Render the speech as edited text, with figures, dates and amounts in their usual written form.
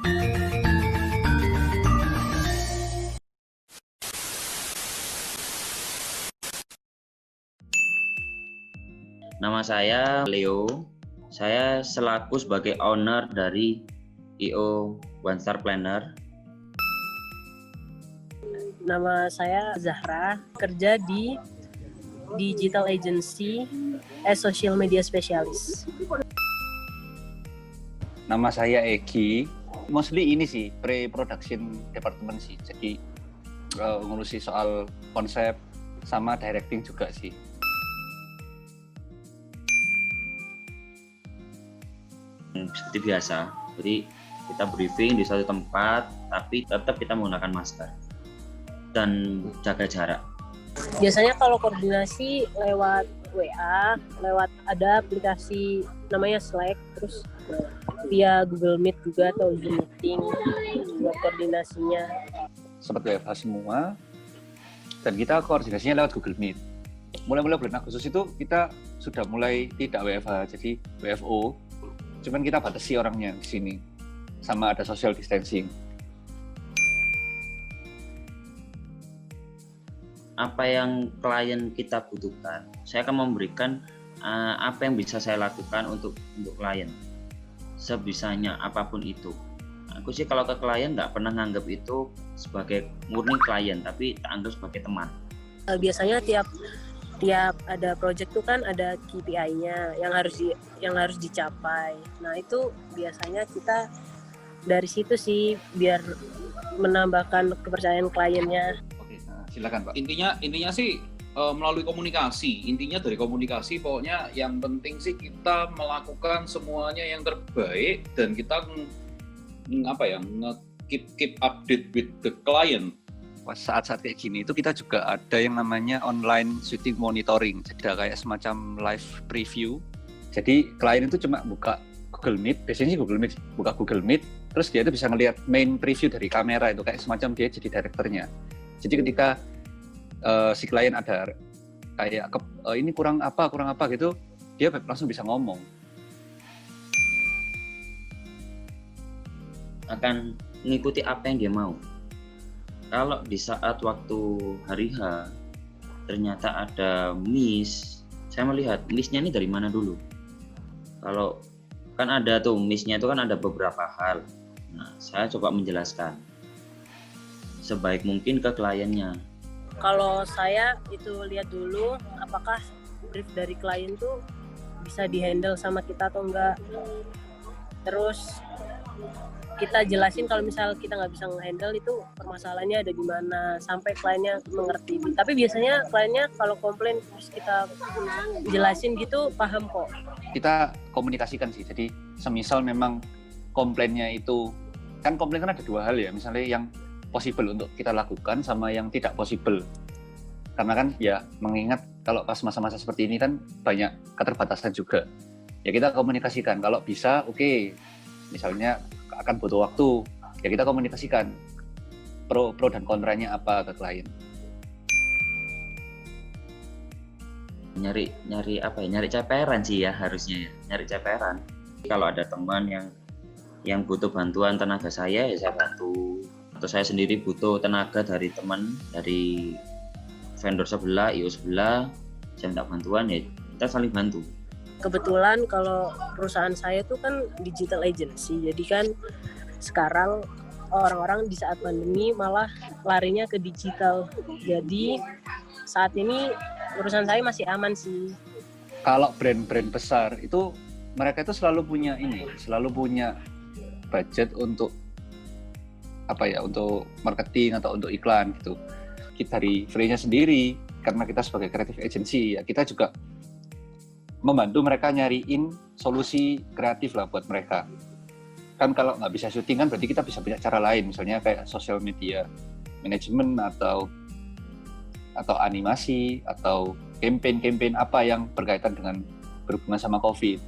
Nama saya Leo. Saya selaku sebagai owner dari IO One Star Planner. Nama saya Zahra, kerja di digital agency as social media specialist. Nama saya Egi, mostly ini sih pre-production department sih, jadi ngurusi soal konsep sama directing juga sih. Seperti biasa, jadi kita briefing di suatu tempat, tapi tetap kita menggunakan masker dan jaga jarak. Biasanya kalau koordinasi lewat WA, lewat ada aplikasi namanya Slack, terus via Google Meet juga atau Zoom meeting buat koordinasinya. Seperti WFH semua, dan kita koordinasinya lewat Google Meet. Mulai bulan Agustus itu kita sudah mulai tidak WFH, jadi WFO. Cuman kita batasi orangnya di sini, sama ada social distancing. Apa yang klien kita butuhkan, saya akan memberikan apa yang bisa saya lakukan untuk klien, sebisanya apapun itu. Aku sih kalau ke klien nggak pernah nganggap itu sebagai murni klien, tapi tak anggap sebagai teman. Biasanya tiap ada project tuh kan ada KPI-nya yang harus dicapai. Nah itu biasanya kita dari situ sih biar menambahkan kepercayaan kliennya. Oke, silakan Pak. Intinya sih melalui komunikasi. Intinya dari komunikasi, pokoknya yang penting sih kita melakukan semuanya yang terbaik dan kita keep update with the client. Saat-saat kayak gini itu kita juga ada yang namanya online shooting monitoring, jadi kayak semacam live preview. Jadi klien itu cuma buka Google Meet, biasanya sih buka Google Meet, terus dia itu bisa ngelihat main preview dari kamera, itu kayak semacam dia jadi direkturnya. Jadi ketika si klien ada kayak ini kurang apa gitu, dia langsung bisa ngomong. Akan mengikuti apa yang dia mau. Kalau di saat waktu hari H ternyata ada miss, saya melihat missnya ini dari mana dulu. Kalau kan ada tuh missnya itu kan ada beberapa hal. Nah, saya coba menjelaskan sebaik mungkin ke kliennya. Kalau saya itu lihat dulu apakah brief dari klien tuh bisa dihandle sama kita atau enggak. Terus kita jelasin kalau misal kita nggak bisa nge-handle itu permasalahannya ada di mana sampai kliennya mengerti. Tapi biasanya kliennya kalau komplain terus kita jelasin gitu paham kok. Kita komunikasikan sih, jadi semisal memang komplainnya itu, kan komplain kan ada dua hal ya, misalnya yang possible untuk kita lakukan sama yang tidak possible. Karena kan ya mengingat kalau pas masa-masa seperti ini kan banyak keterbatasan juga. Ya kita komunikasikan, kalau bisa oke. Misalnya akan butuh waktu, ya kita komunikasikan pro dan kontranya apa ke klien. Nyari ceperan sih ya, harusnya ya, nyari ceperan. Kalau ada teman yang butuh bantuan tenaga saya, ya saya bantu. Atau saya sendiri butuh tenaga dari teman, dari vendor sebelah, IO sebelah, saya minta bantuan, ya kita saling bantu. Kebetulan kalau perusahaan saya tuh kan digital agency, jadi kan sekarang orang-orang di saat pandemi malah larinya ke digital. Jadi saat ini perusahaan saya masih aman sih. Kalau brand-brand besar itu mereka itu selalu punya budget untuk untuk marketing atau untuk iklan gitu. Kita dari Free-nya sendiri, karena kita sebagai creative agency, ya kita juga membantu mereka nyariin solusi kreatif lah buat mereka. Kan kalau nggak bisa syuting kan berarti kita bisa punya cara lain, misalnya kayak social media management atau animasi atau campaign apa yang berkaitan dengan berhubungan sama COVID.